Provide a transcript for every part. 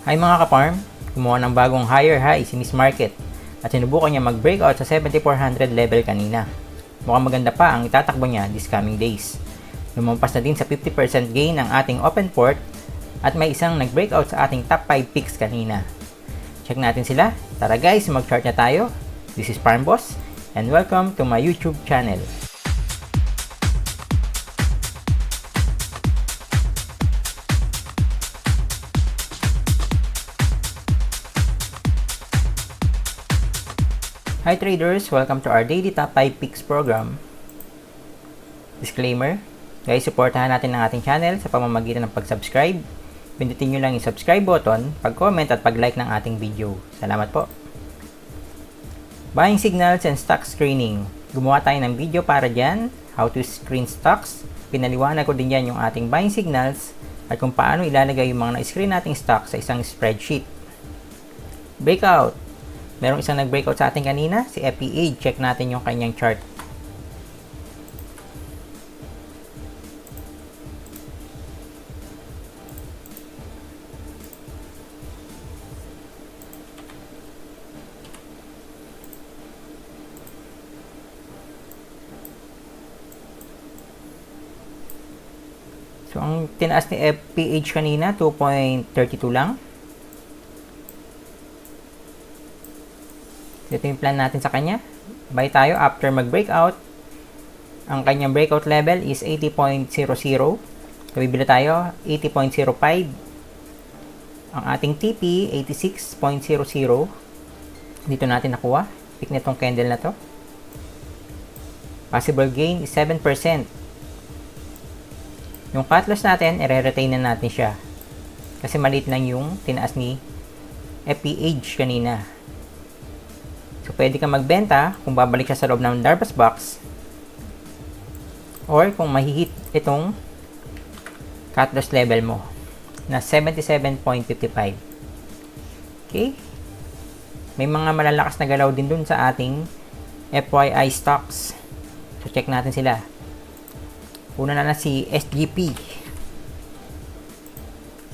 Hi mga ka-farm, gumawa ng bagong higher high si Miss Market at sinubukan niya mag-breakout sa 7,400 level kanina. Mukhang maganda pa ang itatakbo niya this coming days. Lumampas na din sa 50% gain ang ating open port at may isang nag-breakout sa ating top 5 picks kanina. Check natin sila. Tara guys, mag-chart na tayo. This is Farm Boss and welcome to my YouTube channel. Hi traders! Welcome to our daily top 5 picks program. Disclaimer, guys, supportahan natin ang ating channel sa pamamagitan ng pag-subscribe. Pindutin nyo lang yung subscribe button, pag-comment at pag-like ng ating video. Salamat po! Buying signals and stock screening. Gumawa tayo ng video para dyan, how to screen stocks. Pinaliwanag ko din dyan yung ating buying signals at kung paano ilalagay yung mga na-screen nating stock sa isang spreadsheet. Breakout. Merong isang nag-breakout sa atin kanina, si FPH. Check natin yung kanyang chart. So, ang tinaas ni FPH kanina, 2.32 lang. Ito yung plan natin sa kanya. Buy tayo after mag-breakout. Ang kanyang breakout level is 80.00. So, bibili tayo 80.05. Ang ating TP, 86.00. Dito natin nakuha. Pick na itong candle na to. Possible gain is 7%. Yung cut loss natin, i-retain na natin siya. Kasi maliit lang yung tinaas ni FPH kanina. So, pwede kang magbenta kung babalik siya sa loob ng Darvas box or kung mahihit itong cut loss level mo na 77.55. Okay? May mga malalakas na galaw din dun sa ating FYI stocks. So, check natin sila. Una na si SGP.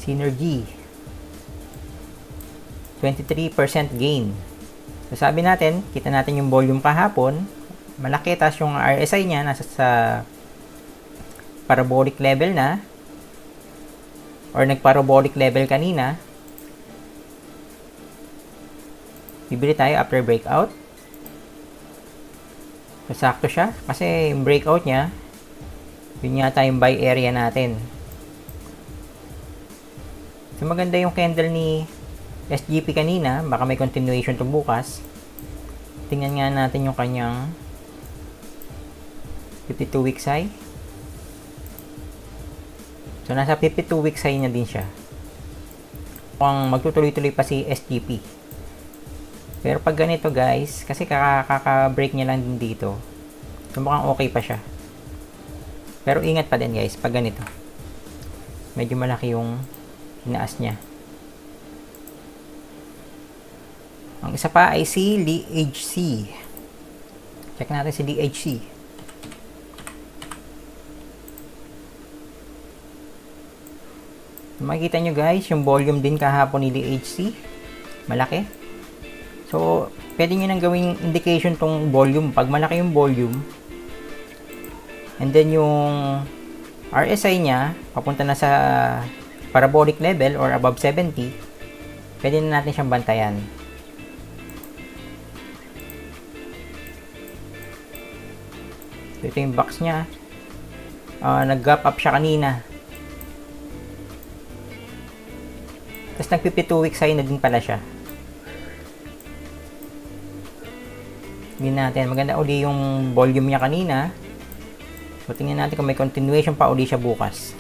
Synergy. 23% gain. So, sabi natin, kita natin yung volume kahapon, malaki, tas yung RSI niya nasa sa parabolic level na or nag-parabolic level kanina. Bibili tayo after breakout. So, sakto siya kasi yung breakout niya, yun yata yung buy area natin. So, maganda yung candle ni SGP kanina, baka may continuation to bukas. Tingnan nga natin yung kanyang 52 weeks high. So, nasa 52 weeks high na din siya. Mukhang magtutuloy-tuloy pa si SGP. Pero pag ganito guys, kasi kaka-break niya lang din dito. So, mukhang okay pa siya. Pero ingat pa din guys, pag ganito. Medyo malaki yung inaas niya. Ang isa pa ay si DHC. Check natin si DHC. Makikita nyo guys, yung volume din kahapon ni DHC. Malaki. So, pwede nyo nang gawing indication tong volume. Pag malaki yung volume, and then yung RSI niya, papunta na sa parabolic level or above 70, pwede na natin siyang bantayan. So, ito yung box niya. Nag-gap up siya kanina. Tapos nag-52 weeks high na din pala siya. Tingnan natin. Maganda uli yung volume niya kanina. So, tingnan natin kung may continuation pa uli siya bukas.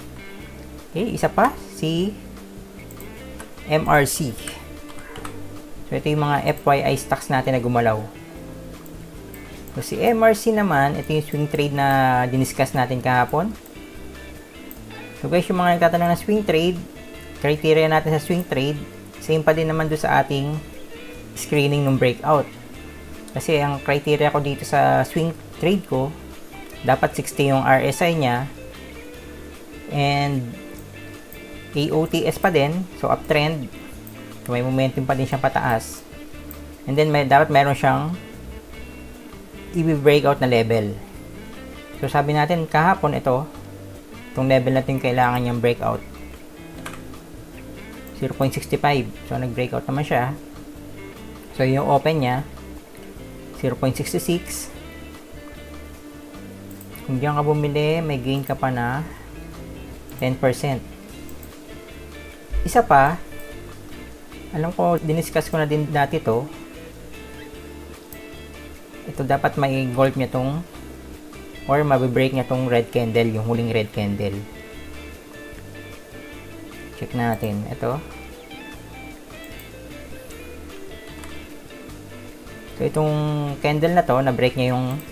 Okay, isa pa. Si MRC. So, ito yung mga FYI stocks natin na gumalaw. So, si MRC naman, ito yung swing trade na diniscuss natin kahapon. So guys, yung mga nagtatanong ng swing trade, criteria natin sa swing trade, same pa din naman doon sa ating screening ng breakout. Kasi ang criteria ko dito sa swing trade ko, dapat 60 yung RSI niya and AOTS pa din, so uptrend. So, may momentum pa din siyang pataas. And then, dapat meron siyang i-breakout na level. So, sabi natin kahapon ito, itong level na ito yung kailangan niyang breakout. 0.65. So, nag-breakout naman siya. So, yung open niya, 0.66. Kung diyan ka bumili, may gain ka pa na 10%. Isa pa, alam ko, diniscuss ko na din dati to. Ito dapat may gulp niya tong or mabibreak niya tong red candle, yung huling red candle. Check natin. Ito. So, itong candle na to, na-break niya yung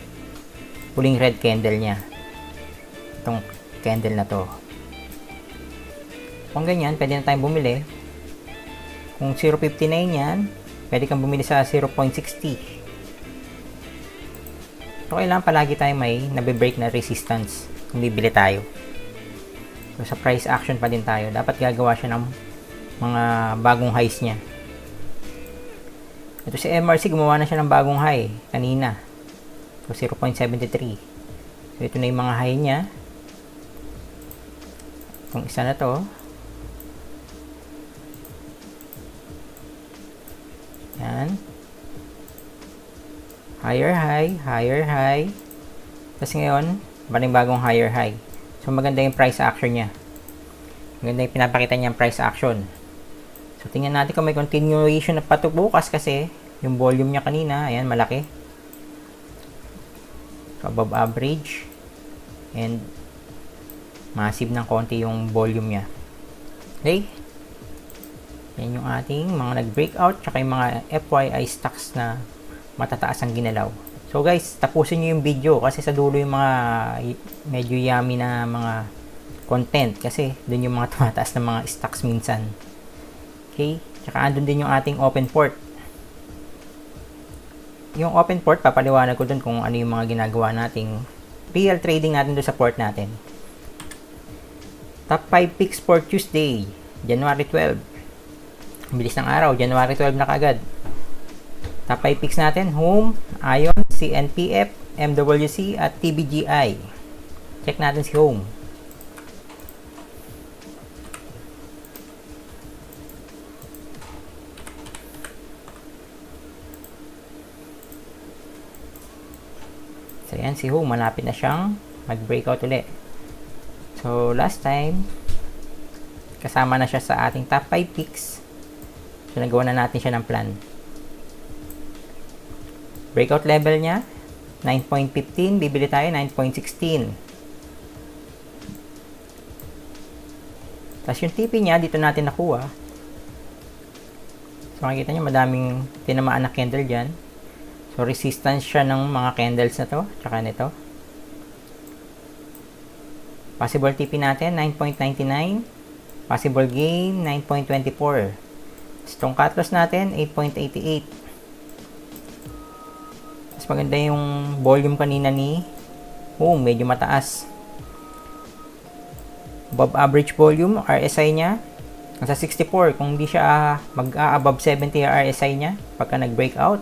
huling red candle niya. Itong candle na to. Kung ganyan, pwede na tayong bumili. Kung 0.59 yan, pwede kang bumili sa 0.60. So, kailangan palagi tayo may nabibreak na resistance kung bibili tayo. So, sa price action pa din tayo. Dapat gagawa siya ng mga bagong highs niya. Ito si MRC, gumawa na siya ng bagong high kanina. So, 0.73. So, ito na yung mga high niya. Itong isa na to. Yan. Higher high, higher high. Tapos ngayon, bagong higher high. So, maganda yung price action niya. Maganda yung pinapakita niyang price action. So, tingnan natin kung may continuation na patok bukas kasi yung volume niya kanina, ayan, malaki. So, above average. And massive ng konti yung volume niya. Okay? Yan yung ating mga nag-breakout tsaka yung mga FYI stocks na matataas ang ginalaw. So guys, tapusin nyo yung video kasi sa dulo yung mga medyo yummy na mga content kasi dun yung mga tumataas na mga stocks minsan. Okay? Tsaka andun din yung ating open port. Yung open port, papaliwanag ko dun kung ano yung mga ginagawa nating real trading natin dun sa port natin. Top 5 picks for Tuesday, January 12. Bilis ng araw, January 12 na kagad. Top 5 picks natin, Home, Ion, CNPF, MWC, at TBGI. Check natin si Home. So, yan si Home, malapit na siyang mag-breakout ulit. So, last time, kasama na siya sa ating top 5 picks. So, nagawa na natin siya ng plan. Breakout level niya, 9.15. Bibili tayo, 9.16. Tapos yung TP niya, dito natin nakuha. So, makikita nyo, madaming tinamaan na candle dyan. So, resistance siya ng mga candles na to. Tsaka nito. Possible TP natin, 9.99. Possible gain, 9.24. Itong cut loss natin, 8.88. Mas maganda yung volume kanina ni Home, medyo mataas. Above average volume, RSI niya, nasa 64. Kung hindi siya mag-above 70 RSI niya, pagka nag-breakout,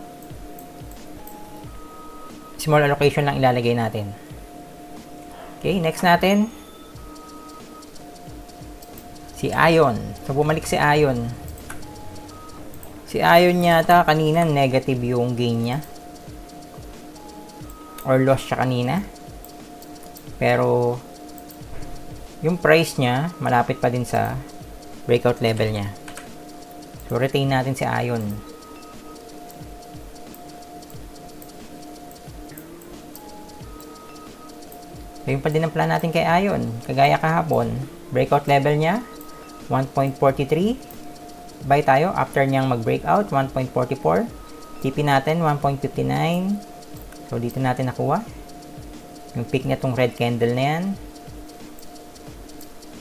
small allocation lang ilalagay natin. Okay, next natin, si Ion. So, bumalik si Ion. Si Ion yata kanina negative yung gain niya. Or loss siya kanina. Pero yung price niya malapit pa din sa breakout level niya. So retain natin si Ion. So yun pa din ang plan natin kay Ion. Kagaya kahapon, breakout level niya 1.43. Buy tayo after niyang mag-breakout, 1.44. TP natin, 1.59. So, dito natin nakuha. Yung peak niya tong red candle na yan.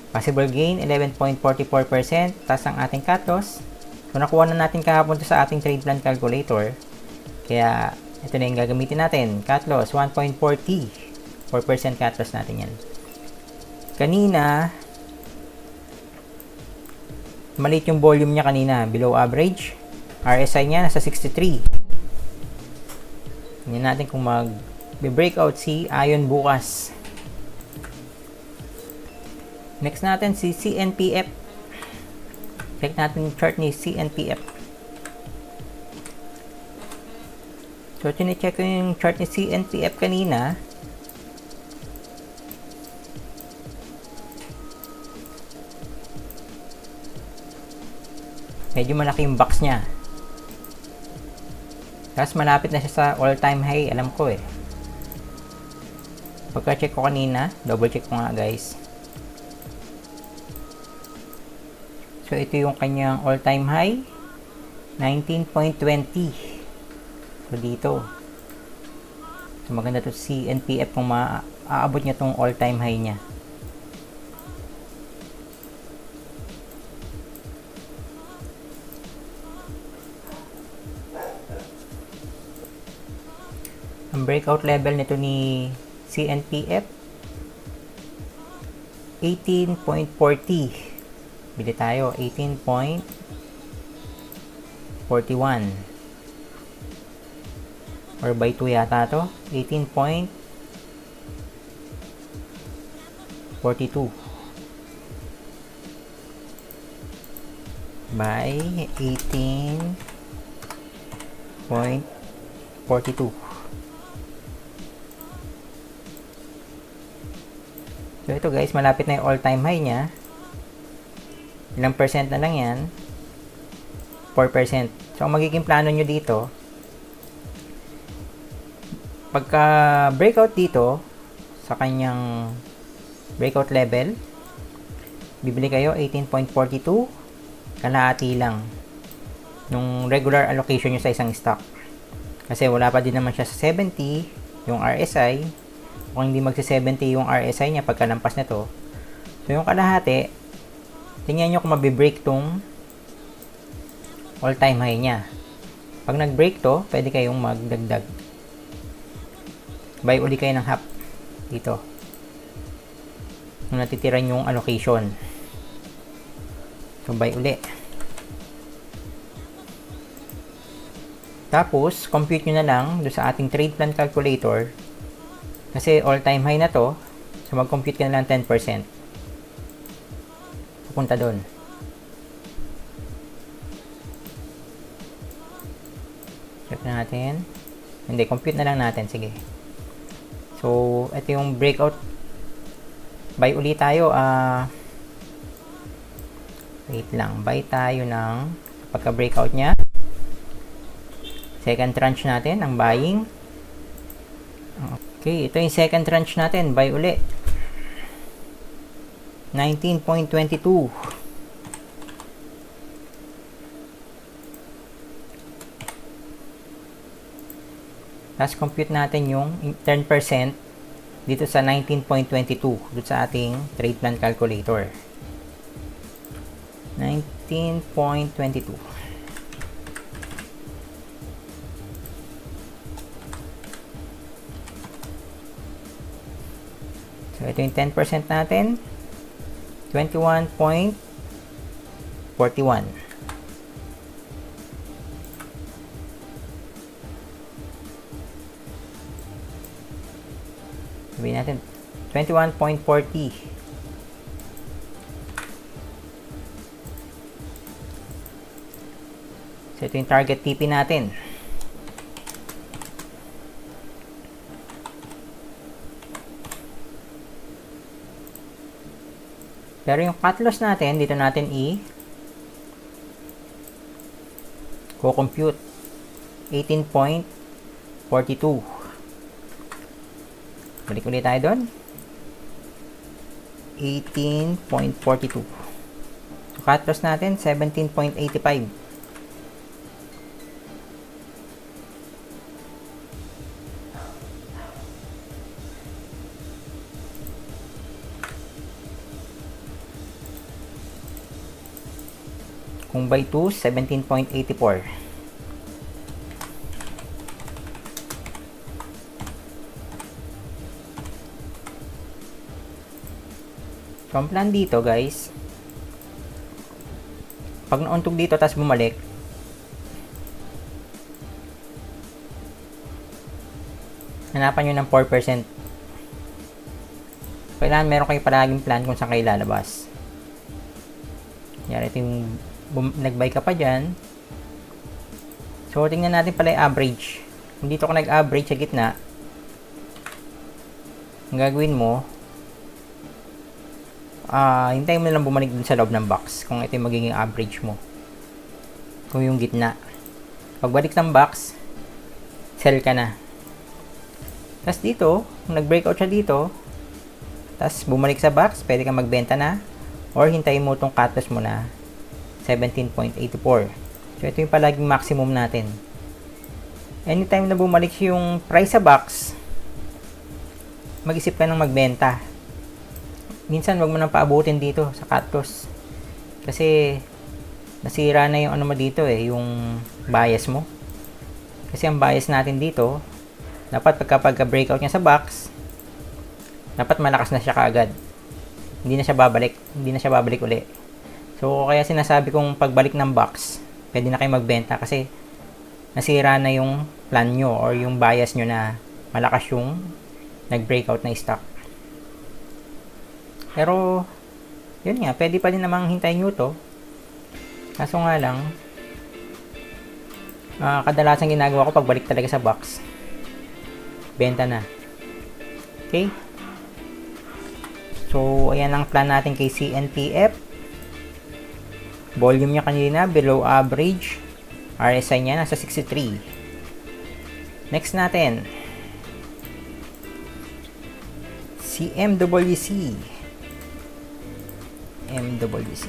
Possible gain, 11.44%. Taas ang ating cut loss. So, nakuha na natin kahapon to sa ating trade plan calculator. Kaya, ito na yung gagamitin natin. Cut loss, 1.40. 4% cut loss natin yan. Kanina, maliit yung volume niya kanina, below average. RSI niya nasa 63. Tingnan natin kung mag-breakout si Ion bukas. Next natin si CNPF. Check natin yung chart ni CNPF. So, tine-check ko yung chart ni CNPF kanina. Medyo malaki yung box niya. Tapos malapit na siya sa all-time high. Alam ko eh. Pagka-check ko kanina, double check ko nga guys. So, ito yung kanyang all-time high. 19.20. So, dito. So, maganda to CNPF kung maaabot niya tong all-time high niya. Ang breakout level nito ni CNPF 18.40. Bili tayo 18.41 or by 2 yata to. 18.42 by 18.42. So, ito guys, malapit na yung all-time high niya. Ilang percent na lang yan? 4%. So, ang magiging plano nyo dito, pagka breakout dito, sa kanyang breakout level, bibili kayo 18.42, kalahati lang nung regular allocation nyo sa isang stock. Kasi wala pa din naman siya sa 70, yung RSI. Kung hindi magsi-70 yung RSI niya pagkalampas na to. So, yung kalahati, tingnan nyo kung mabibreak tong all-time high niya. Pag nag-break to, pwede kayong magdagdag. Buy uli kayo ng half dito. Kung natitiran yung allocation. So, buy uli. Tapos, compute nyo na lang doon sa ating trade plan calculator. Kasi all-time high na to. So, mag-compute ka na lang 10%. Pupunta doon. Check na natin. Hindi, compute na lang natin. Sige. So, ito yung breakout. Buy ulit tayo. Wait lang. Buy tayo ng pagka-breakout niya. Second tranche natin, ang buying. Okay, ito yung second tranche natin. Buy uli. 19.22. Tapos compute natin yung 10% dito sa 19.22 dito sa ating trade plan calculator. 19.22. So, ito yung 10% natin. 21.41. Sabihin natin, 21.40. So, ito yung target TP natin. Pero yung cut loss natin, dito natin co-compute 18.42. Balik ulit tayo doon. 18.42. So, cut loss natin, 17.85. Kung by 2, 17.84. So, ang plan dito guys, Pag nauntog dito, tapos bumalik, hanapan nyo ng 4%. Kailangan meron kayo palaging plan kung saan kayo lalabas. Yan, ito yung nag-buy ka pa dyan. So, tingnan natin pala yung average. Kung dito ka nag-average sa gitna, ang gagawin mo, hintayin mo na lang bumalik dun sa loob ng box kung ito yung magiging average mo. Kung yung gitna. Pagbalik ng box, sell ka na. Tapos dito, kung nag-breakout siya dito, tapos bumalik sa box, pwede kang magbenta na, or hintayin mo itong cut loss mo na 17.84. So, ito yung palaging maximum natin. Anytime na bumalik yung price sa box, mag-isip ka ng magbenta. Minsan, wag mo nang paabutin dito sa cut loss. Kasi, nasira na yung ano mo dito yung bias mo. Kasi ang bias natin dito, dapat pagka-breakout niya sa box, dapat malakas na siya kaagad. Hindi na siya babalik uli. So, kaya sinasabi kong pagbalik ng box, pwede na kayo magbenta kasi nasira na yung plan nyo or yung bias nyo na malakas yung nag-breakout na stock. Pero, yun nga, pwede pa din namang hintayin nyo to. Kaso nga lang, kadalasan ginagawa ko pagbalik talaga sa box, benta na. Okay? So, ayan ang plan natin kay CNTF. Volume niya kanina, below average. RSI niya, nasa 63. Next natin. CMWC. MWC.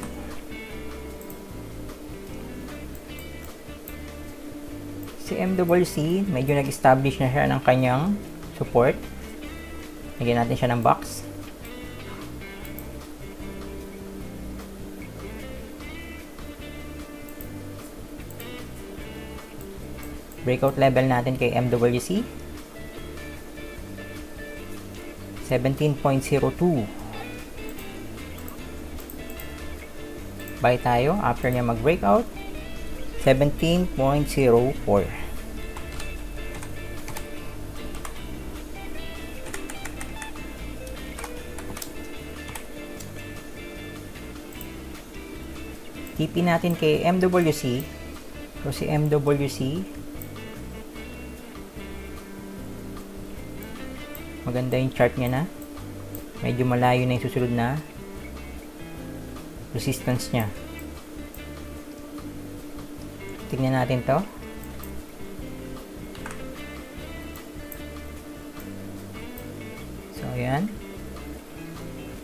CMWC, medyo nag-establish na siya ng kanyang support. Lagyan natin siya ng box. Breakout level natin kay MWC 17.02. Buy tayo after niya mag-breakout 17.04. TP natin kay MWC. So si MWC, maganda yung chart niya na. Medyo malayo na yung susunod na resistance niya. Tingnan natin to. So, ayan.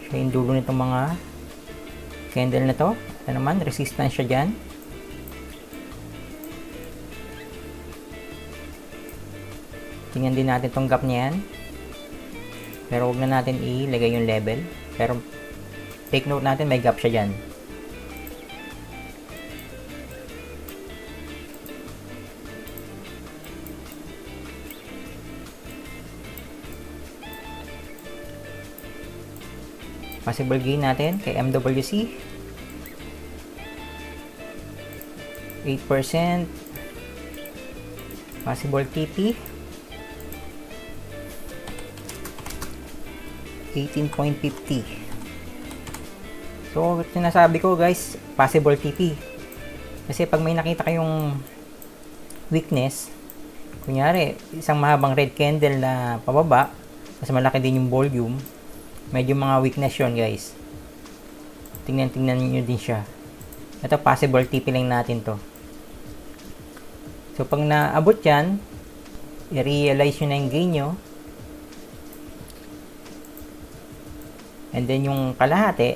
Siya yung dulo nitong mga candle na to. Ito naman, resistance siya dyan. Tingnan din natin tong gap niya yan. Pero huwag na natin ilagay yung level. Pero take note natin, may gap siya dyan. Possible gain natin kay MWC 8%. Possible TP 18.50. So, sinasabi ko guys, possible TP. Kasi pag may nakita kayong weakness, kunyari, isang mahabang red candle na pababa, mas malaki din yung volume, medyo mga weakness yun guys. Tingnan nyo din siya. Ito, possible TP lang natin to. So, pag naabot yan, i-realize nyo na yung gain nyo. And then yung kalahati,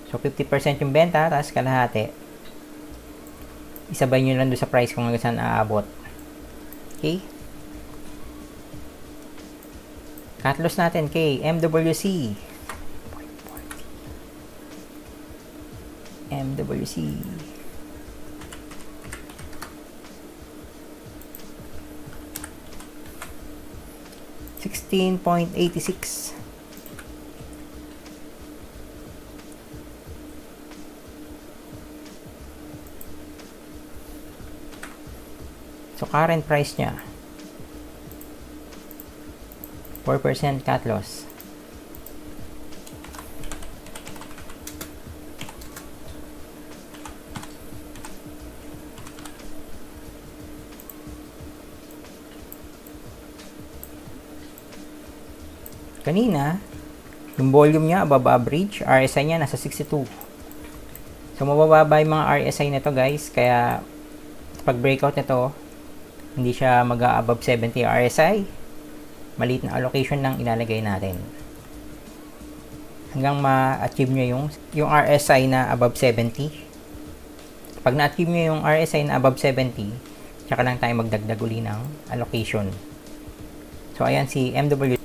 so 50% yung benta, tapos kalahati, isabay nyo lang doon sa price kung hanggang saan aabot. Okay? Cut loss natin kay MWC. MWC. $16.86. So, current price niya, 4% cut loss. Kanina, yung volume niya above average, RSI niya nasa 62. So, mabababa yung mga RSI nito guys, kaya pag breakout nito, hindi siya mag-above 70 RSI. Maliit na allocation lang ilalagay natin. Hanggang ma-achieve nyo yung RSI na above 70. Pag na-achieve nyo yung RSI na above 70, tsaka lang tayo magdagdag uli ng allocation. So, ayan si MW.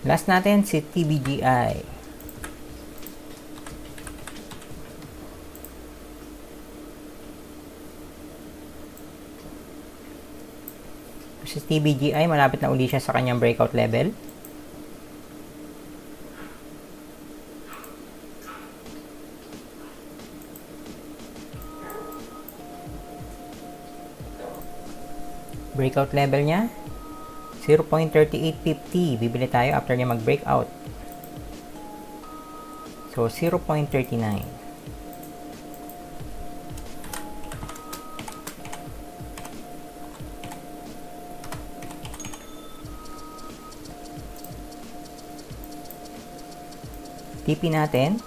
Last natin si TBGI. Si TBGI, malapit na uli siya sa kanyang breakout level. Breakout level niya 0.3850. Bibili tayo after niya mag-breakout. So, 0.39. TP natin.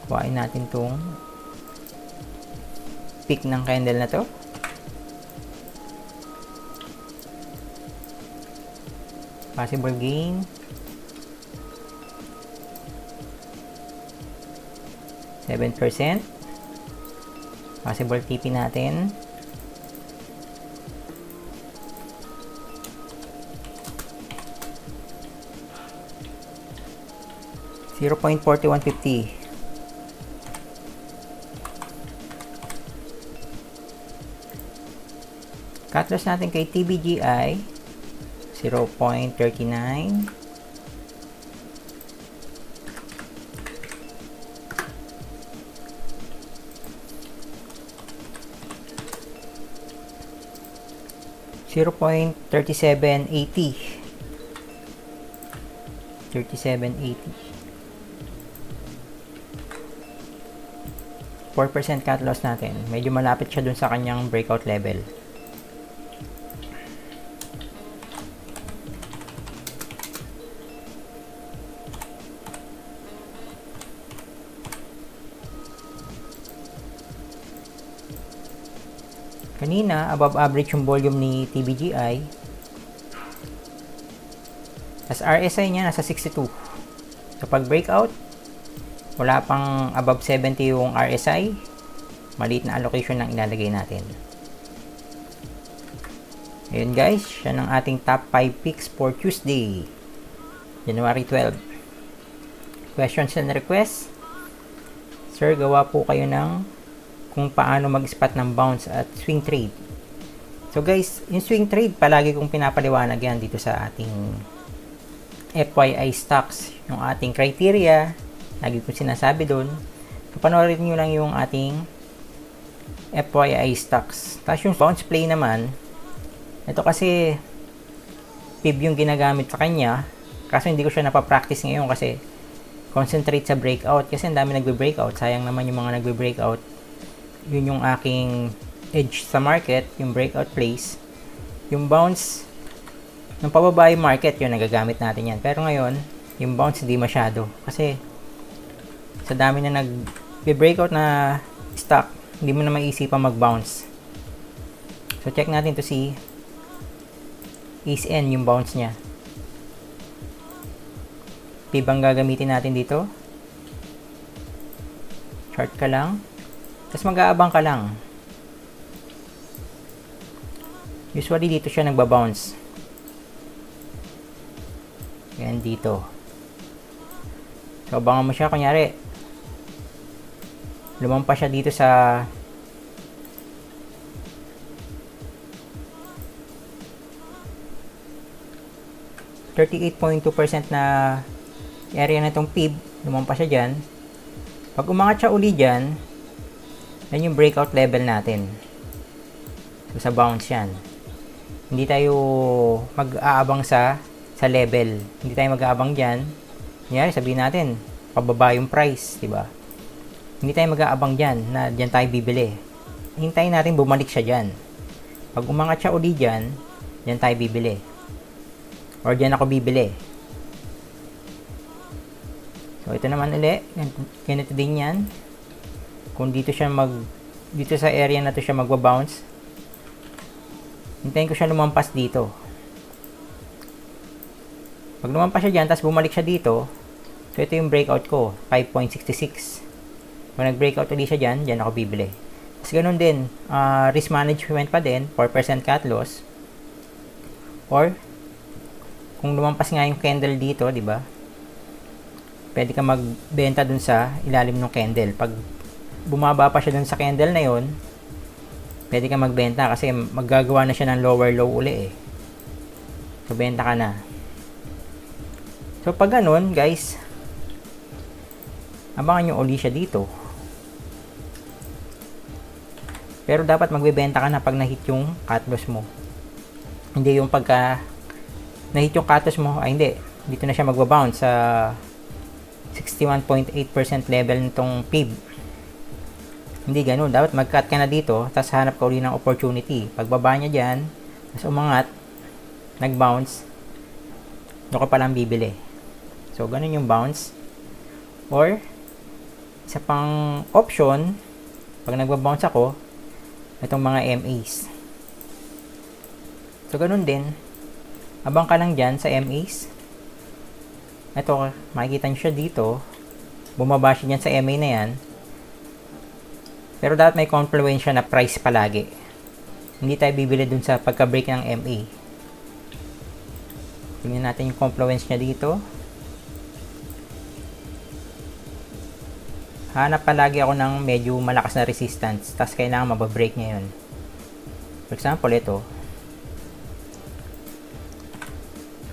Kuhain natin tong peak ng candle na to. Possible gain 7%. Possible TP natin 0.4150. Cut loss natin kay TBGI 0.39. $0.3780. 4% cut loss natin. Medyo malapit siya dun sa kanyang breakout level. Kanina, above average yung volume ni TBGI. As RSI niya, nasa 62. So, pag breakout, wala pang above 70 yung RSI. Maliit na allocation lang ilalagay natin. Ayun guys, siya ng ating top 5 picks for Tuesday, January 12. Questions and requests? Sir, gawa po kayo ng kung paano mag-spot ng bounce at swing trade. So guys, yung swing trade, palagi kong pinapaliwanag yan dito sa ating FYI stocks. Yung ating criteria, lagi kong sinasabi doon. Panoorin nyo lang yung ating FYI stocks. Tapos yung bounce play naman, ito kasi PIB yung ginagamit sa kanya. Kaso hindi ko siya napapractice ngayon kasi concentrate sa breakout. Kasi ang dami nagbe-breakout. Sayang naman yung mga nagbe-breakout. Yun yung aking edge sa market, yung breakout plays. Yung bounce ng pababa yung market, yun nagagamit natin yan. Pero ngayon, yung bounce hindi masyado kasi sa dami na nag-breakout na stock, hindi mo na maiisipang mag-bounce. So check natin to see is N yung bounce niya. Pibang gagamitin natin dito. Chart ka lang. Tapos mag-aabang ka lang. Usually dito siya nagba-bounce. Yan dito. So abangan mo siya, kunyari lumampas siya dito sa 38.2% na area na itong PIB, lumampas siya dyan. Pag umangat siya uli dyan, yan yung breakout level natin. So, sa bounce yan. Hindi tayo mag-aabang sa level. Hindi tayo mag-aabang dyan. Kunyari, sabihin natin, pababa yung price, diba? Hindi tayo mag-aabang dyan na dyan tayo bibili. Hintayin natin bumalik siya dyan. Pag umangat siya uli dyan, dyan tayo bibili. Or dyan ako bibili. So, ito naman uli. Ganito din yan. Kung dito siya dito sa area na to siya magbabounce, hintayin ko siya lumampas dito. Pag lumampas siya dyan, tapos bumalik siya dito, so ito yung breakout ko, 5.66. Kung nag-breakout ulit siya dyan, dyan ako bibili. Tapos ganun din, risk management pa din, 4% cut loss. Or, kung lumampas nga yung candle dito, di ba? Pwede ka magbenta dun sa ilalim ng candle. Pag bumaba pa siya dun sa candle na yon, pwede ka magbenta kasi maggagawa na siya ng lower low uli eh. So, benta ka na. So, pag ganun, guys, abangan nyo uli siya dito. Pero dapat magbebenta ka na pag na-hit yung cut loss mo. Hindi yung pagka na-hit yung cut loss mo, ay hindi. Dito na siya magbabounce sa 61.8% level nitong PIB. Hindi ganun. Dapat mag-cut ka na dito, tapos hanap ka uli ng opportunity. Pagbaba niya dyan, tapos umangat, nag-bounce, doon ka palang bibili. So, ganun yung bounce. Or, isa pang option, pag nagbabounce ako, itong mga MAs. So, ganun din. Abang ka lang dyan sa MAs. Ito, makikita nyo siya dito. Bumaba siya dyan sa MA na yan. Pero dapat may confluence siya na price palagi. Hindi tayo bibili dun sa pagka-break ng MA. Tingnan natin yung confluence niya dito. Hanap palagi ako ng medyo malakas na resistance. Tapos kailangan mababreak niya yun. For example, ito.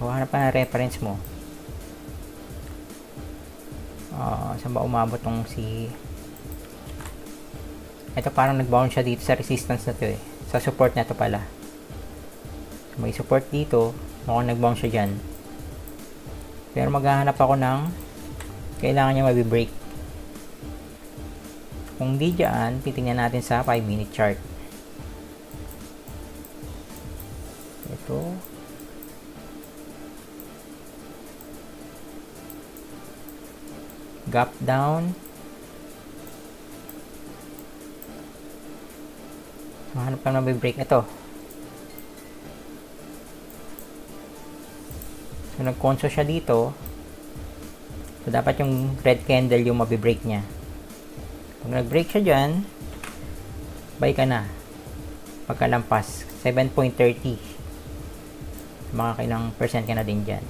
So, hanap pa na reference mo. Saan ba umabot tong si... Ito parang nag-bounce siya dito sa resistance na to eh. Sa support na to pala. So, may support dito. Mukhang nag-bounce siya dyan. Pero maghahanap ako ng kailangan niya mabibreak. Kung di dyan, titingnan natin sa 5-minute chart. Ito. Gap down. Hanap ka na mabibreak. Ito. So, nag-conso siya dito. So, dapat yung red candle yung mabibreak niya. Kung nag-break siya dyan, buy ka na. Pagkalampas, 7.30. Mga kailang percent ka na din dyan.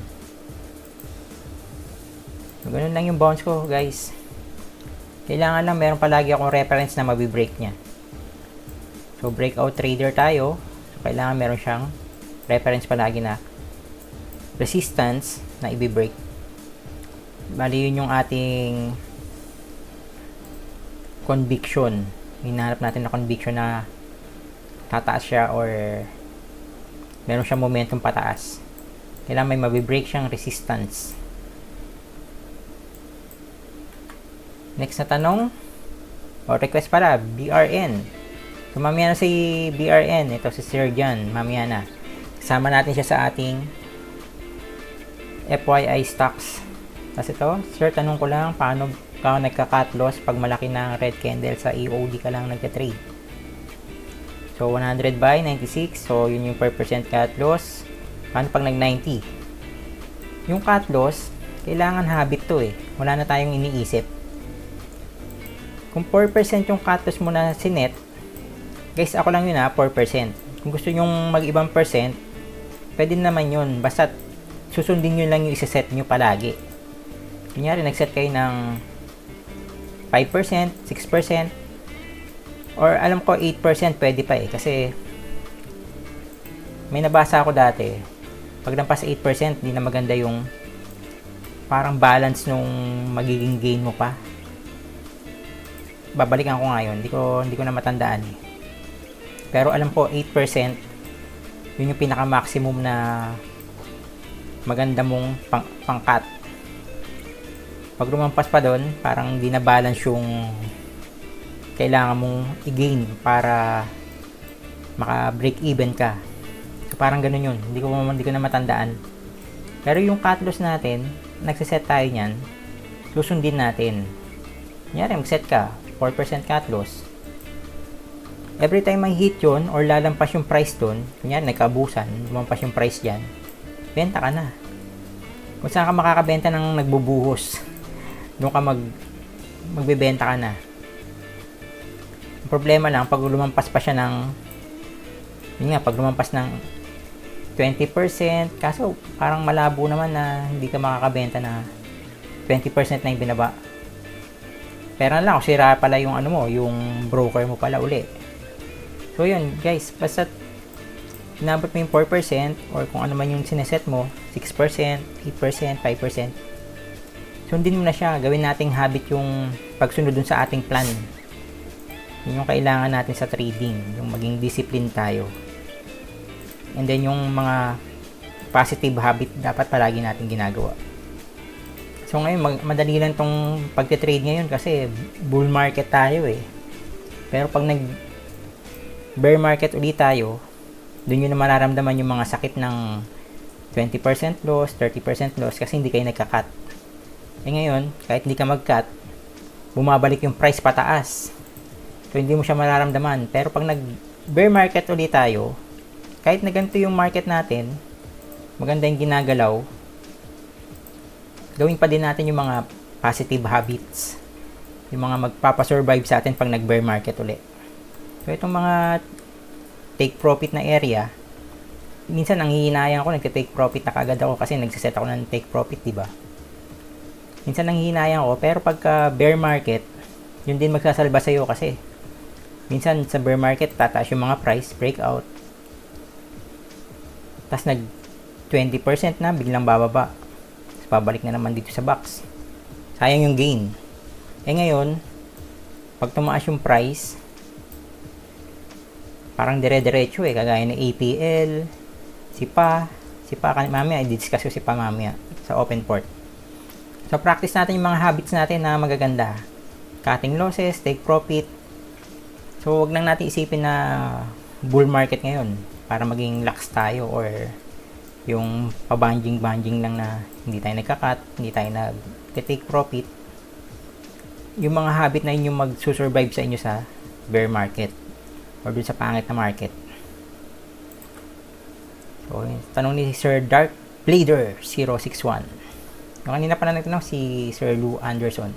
So, ganun lang yung bounce ko, guys. Kailangan lang meron palagi akong reference na mabibreak niya. So, breakout trader tayo. So, kailangan meron siyang reference palagi na resistance na i-break. Bali, yun yung ating conviction. Hinahanap natin na conviction na tataas siya or meron siyang momentum pataas. Kailangan may mabibreak siyang resistance. Next na tanong o request pala, BRN. So, mamaya na si BRN. Ito si Sir John. Mamaya na. Kasama natin siya sa ating FYI stocks. Tapos ito, Sir, tanong ko lang, paano ka nagka-cut loss pag malaki na red candle sa EOD ka lang nagka-trade? So, 100 by 96. So, yun yung per percent cut loss. Paano pag nag-90? Yung cut loss, kailangan habit to eh. Wala na tayong iniisip. Kung 4% yung cut loss mo na sinet, guys, ako lang yun 4%. Kung gusto nyong mag-ibang percent, pwede naman yun. Basta susundin nyo lang yung isa-set nyo palagi. Kunyari, nag-set kayo ng 5%, 6%, or alam ko 8% pwede pa eh. Kasi may nabasa ako dati, pag lampas 8%, di na maganda yung parang balance nung magiging gain mo pa. babalikan ko ngayon. Hindi ko na matandaan eh. Pero alam ko 8%, yun yung pinaka-maximum na maganda mong pang-cut. Pag lumampas pa doon, parang di na balance yung kailangan mong i-gain para maka-break even ka. So parang ganun yun. Hindi ko na matandaan. Pero yung cut loss natin, nagsiset tayo niyan, susundin natin. Kunyari, mag-set ka, 4% cut loss. Every time may hit yun, or lalampas yung price dun, kunyari, nagkaabusan, lumampas yung price dyan, benta ka na. Kung saan ka makakabenta ng nagbubuhos, doon ka magbebenta ka na. Ang problema lang, pag lumampas pa siya ng, yun nga, pag lumampas ng 20%, kaso parang malabo naman na hindi ka makakabenta na 20% na yung binaba. Pero lang, sira pala yung ano mo, yung broker mo pala uli. So yun guys, basta inabot mo yung 4% or kung ano man yung sineset mo, 6%, 8%, 5%, sundin mo na siya. Gawin nating habit yung pagsunod dun sa ating plan. Yun yung kailangan natin sa trading, yung maging discipline tayo. And then yung mga positive habit dapat palagi natin ginagawa. So ngayon, madali lang tong pagte-trade ngayon kasi bull market tayo eh. Pero pag bear market ulit tayo, doon yun na mararamdaman yung mga sakit ng 20% loss, 30% loss kasi hindi kayo nagka-cut. Eh ngayon, kahit hindi ka mag-cut, bumabalik yung price pataas. So hindi mo siya mararamdaman. Pero pag bear market ulit tayo, kahit na ganito yung market natin, maganda yung ginagalaw, gawin pa din natin yung mga positive habits. Yung mga magpapasurvive sa atin pag nag-bear market ulit. So, itong mga take profit na area, minsan nanghihinayang ako, nagte-take profit na kagad ako kasi nagsiset ako ng take profit, diba? Minsan nanghihinayang ako, pero pagka bear market, yun din magsasalba sa'yo kasi minsan sa bear market, tataas yung mga price, breakout. Tapos nag 20% na, biglang bababa. Tapos babalik na naman dito sa box. Sayang yung gain. Eh ngayon, pag tumaas yung price, parang dire-diretso eh, kagaya ng APL, SIPA mamaya, i-discuss ko SIPA mamaya sa open port. So, practice natin yung mga habits natin na magaganda. Cutting losses, take profit. So, wag lang natin isipin na bull market ngayon para maging lax tayo or yung pabanjing-banjing lang na hindi tayo nagka-cut, hindi tayo nag-take profit. Yung mga habit na yun yung mag-survive sa inyo sa bear market or dun sa pangit na market. So, tanong ni Sir Dark Blader 061. Yung kanina pa na nagtanong si Sir Lou Anderson.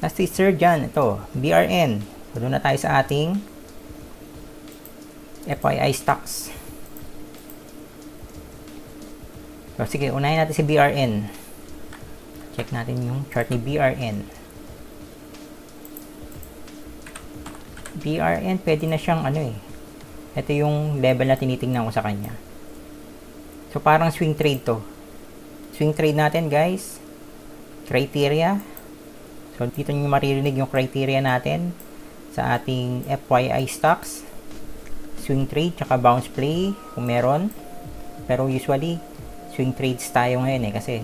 Last si Sir John, ito, BRN. So, doon na tayo sa ating FYI stocks. So, sige, unahin natin si BRN. Check natin yung chart ni BRN. BRN, pwede na siyang ano eh. Ito yung level na tinitingnan ko sa kanya. So, parang swing trade to. Swing trade natin, guys. Criteria. So, dito nyo maririnig yung criteria natin sa ating FYI stocks. Swing trade, tsaka bounce play, kung meron. Pero usually, swing trades tayo ngayon eh, kasi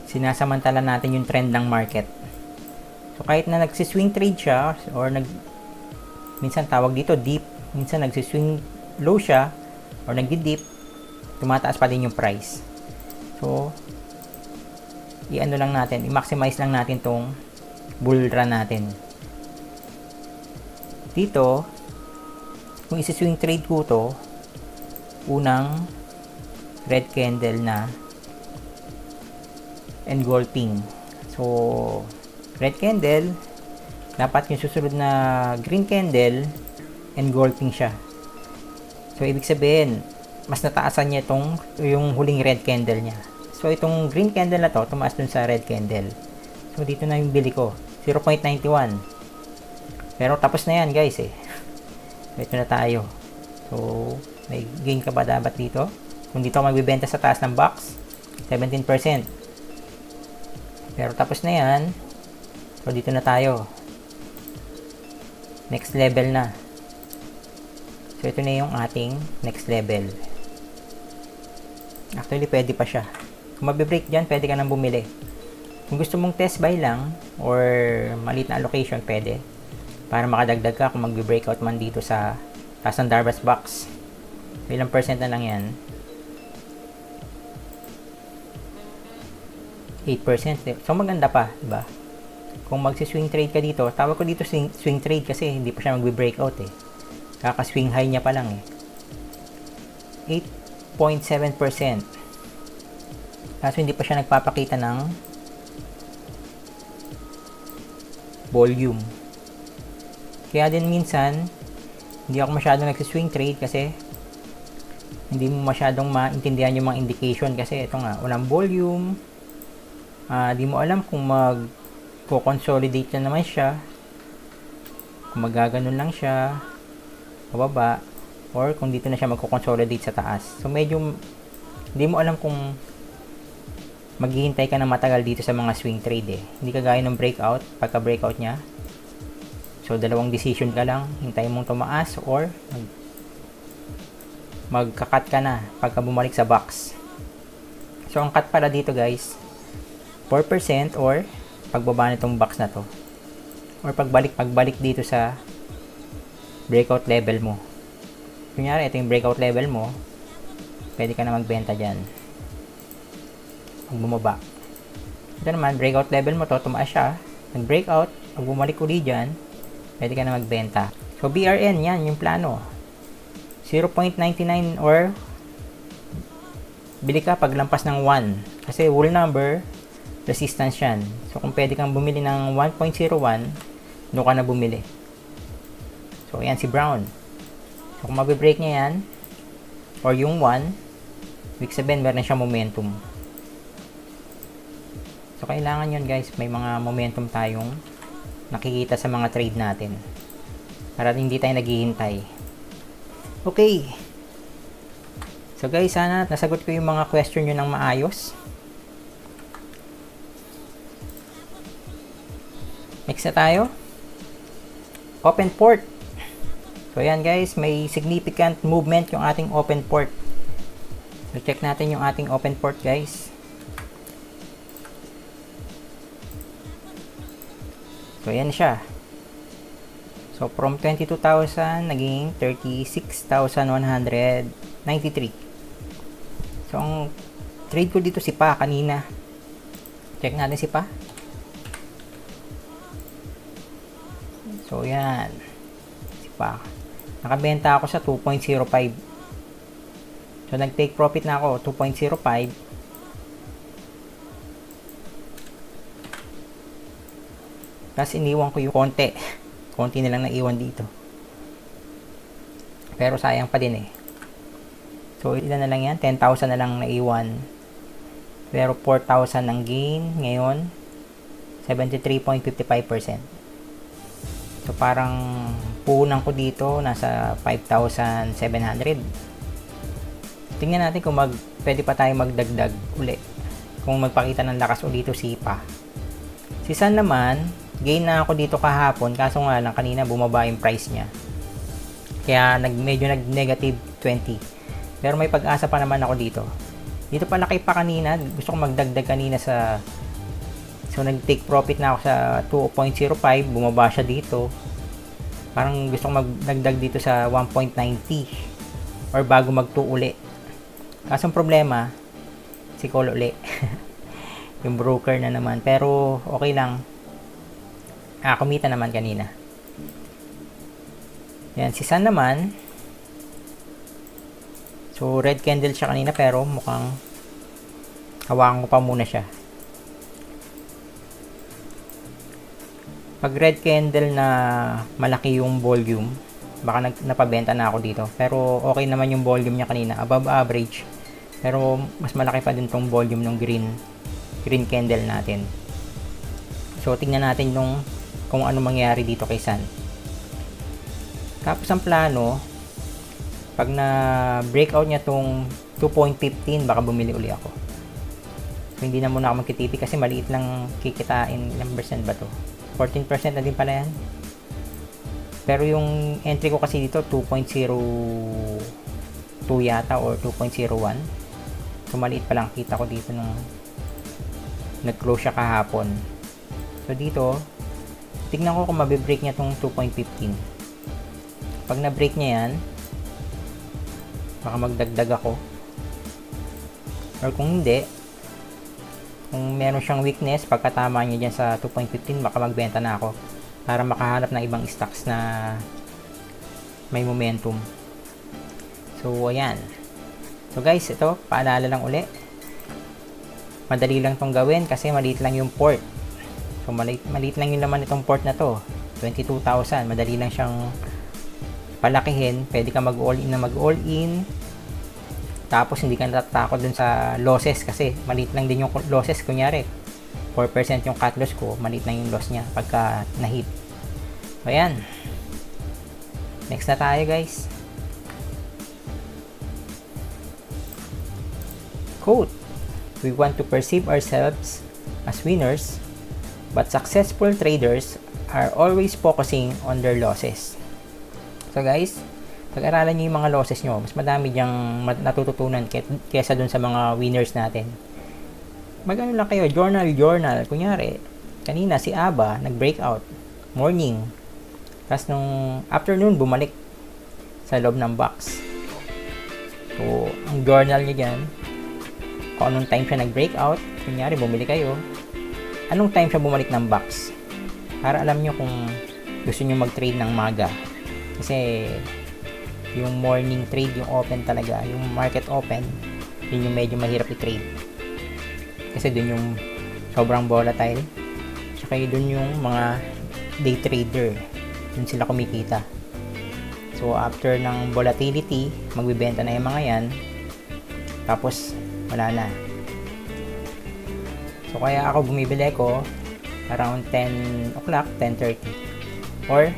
sinasamantala natin yung trend ng market. So, kahit na nagsiswing trade siya, or minsan tawag dito dip, minsan nagsiswing low siya, or nagdi-dip, tumataas pa din yung price. So, i-ano lang natin, i-maximize lang natin tong bull run natin. Dito, kung isi-swing trade ko to, unang red candle na engulfing. So, red candle, dapat yung susunod na green candle, engulfing siya. So, ibig sabihin, mas nataasan niya yung huling red candle niya. So, itong green candle na to, tumaas dun sa red candle. So, dito na yung bili ko. 0.91. Pero, tapos na yan, guys, eh. Ito na tayo. So, may gain ka ba dapat dito? Kung dito ako magbibenta sa taas ng box, 17%. Pero tapos na yan. So, dito na tayo. Next level na. So, ito na yung ating next level. Actually, pwede pa siya. Kung mabibreak dyan, pwede ka nang bumili. Kung gusto mong test buy lang, or maliit na allocation, pwede. Para makadagdag ka kung magbe-breakout man dito sa taas ng Darvas box. So, ilang percent na lang yan. 8%. So, maganda pa, diba? Kung magsi-swing trade ka dito, tawag ko dito swing trade kasi hindi pa siya magbe-breakout eh. Kaka-swing high niya pa lang eh. 8.7%. Kaso hindi pa siya nagpapakita ng volume. Kaya din minsan, hindi ako masyadong nagsiswing trade kasi hindi mo masyadong maintindihan yung mga indication kasi ito nga, walang volume. Di mo alam kung mag-consolidate na naman siya, kung magaganon lang siya pababa, or kung dito na siya magko-consolidate sa taas. So medyo hindi mo alam kung maghihintay ka na matagal dito sa mga swing trade eh. Hindi kagaya ng breakout, pagka breakout niya. So dalawang decision ka lang, hintayin mong tumaas or magka-cut ka na pagka bumalik sa box. So ang cut pala dito guys, 4% or pagbaba nitong box na to. Or pagbalik dito sa breakout level mo. Kunyari, ito yung breakout level mo, pwede ka na magbenta dyan. Pag bumaba. Ito naman, breakout level mo to, tumaas siya. Nag-breakout, pag bumalik uli dyan, pwede ka na magbenta. So, BRN, yan, yung plano. 0.99 or bili ka pag lampas ng 1. Kasi whole number, resistance yan. So, kung pwede kang bumili ng 1.01, doon ka na bumili. So, yan si Brown. So, kung mabibreak niya yan, or yung 1, ibig sabihin, meron siya momentum. So, kailangan yun guys, may mga momentum tayong nakikita sa mga trade natin. Para hindi tayo naghihintay. Okay. So, guys, sana nasagot ko yung mga question nyo ng maayos. Next na tayo. Open port. So, yan guys, may significant movement yung ating open port. So, check natin yung ating open port guys. So, yan siya. So, from 22,000, naging 36,193. So, ang trade ko dito si Pa kanina. Check natin si Pa. So, yan. Si Pa. Nakabenta ako sa 2.05. So, nag-take profit na ako, 2.05. Tapos, iniwan ko yung konti. Konti na lang naiwan dito. Pero, sayang pa din eh. So, ilan na lang yan? 10,000 na lang naiwan. Pero, 4,000 ang gain. Ngayon, 73.55%. So, parang puhunan ko dito, nasa 5,700. Tingnan natin kung pwede pa tayo magdagdag uli. Kung magpakita ng lakas ulit si Pa. Si San naman, gain na ako dito kahapon, kaso nga lang kanina bumaba yung price niya. Kaya medyo nag-negative 20. Pero may pag-asa pa naman ako dito. Dito pala kay Pa kanina, gusto ko magdagdag kanina sa... So, nag-take profit na ako sa 2.05. Bumaba siya dito. Parang gusto ko magdagdag dito sa 1.90. Or bago mag-2 uli. Kaso ang problema, si Cole uli. Yung broker na naman. Pero, okay lang. Kumita naman kanina. Yan, si San naman. So, red candle siya kanina pero mukhang hawakan ko pa muna siya. Pag red candle na malaki yung volume, baka napabenta na ako dito. Pero okay naman yung volume niya kanina, above average. Pero mas malaki pa din tong volume ng green candle natin. So tingnan natin kung ano mangyayari dito kay San. Tapos ang plano, pag na breakout niya tong 2.15, baka bumili uli ako. So, hindi na muna ako magkitipi kasi maliit lang kikitain. Ilang percent ba to? 14% na din pala yan. Pero yung entry ko kasi dito 2.02 yata or 2.01. So maliit pa lang kita ko dito nung nag-close siya kahapon. So dito, tignan ko kung mabibreak niya tong 2.15. Pag na-break niya yan, baka magdagdag ako. Or kung hindi, kung meron siyang weakness, pagkatama niya dyan sa 2.15, baka magbenta na ako para makahanap ng ibang stocks na may momentum. So, ayan. So, guys, ito, paalala lang uli. Madali lang tong gawin kasi maliit lang yung port. So, maliit lang yung laman itong port na to. 22,000. Madali lang siyang palakihin. Pwede ka mag-all-in na mag-all-in. Tapos hindi ka natatakot dun sa losses kasi maliit lang din yung losses. Kunyari 4% yung cut loss ko, maliit lang yung loss niya pagka na-hit. So ayan, next na tayo guys. Quote: "We want to perceive ourselves as winners, but successful traders are always focusing on their losses." So guys, pag-aralan nyo yung mga losses nyo, mas madami dyang natututunan kesa dun sa mga winners natin. Magano lang kayo, journal. Kunyari, kanina si Aba, nag-breakout, morning. Tapos nung afternoon, bumalik sa loob ng box. So, ang journal nyo dyan, kung anong time siya nag-breakout, kunyari, bumili kayo, anong time siya bumalik ng box? Para alam nyo kung gusto nyo mag-trade ng maga. Kasi, yung morning trade, yung open talaga, yung market open, yun yung medyo mahirap i-trade. Kasi dun yung sobrang volatile. Tsaka dun yung mga day trader, dun sila kumikita. So after ng volatility, magbibenta na yung mga yan, tapos wala na. So kaya ako bumibili ko around 10 o'clock, 10:30. Or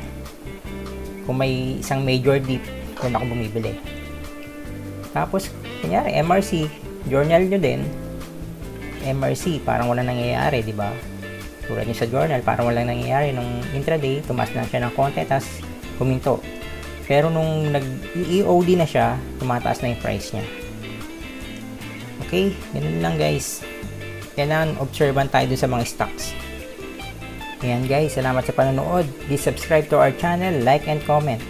kung may isang major dip, doon ako bumibili. Tapos, kunyari, MRC, journal nyo din. MRC, parang walang nangyayari, di ba? Tulad nyo sa journal, parang walang nangyayari. Nung intraday, tumas lang siya ng konti, tapos huminto. Pero nung nag-EOD na siya, tumataas na yung price niya. Okay, ganun lang guys. Kailangan observant tayo dun sa mga stocks. Ayan guys, salamat sa panonood. Please subscribe to our channel, like and comment.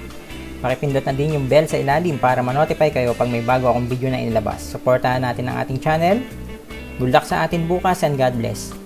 Pakipindot na din yung bell sa ilalim para ma-notify kayo pag may bago akong video na inilabas. Suportahan natin ang ating channel. Good luck sa atin bukas and God bless.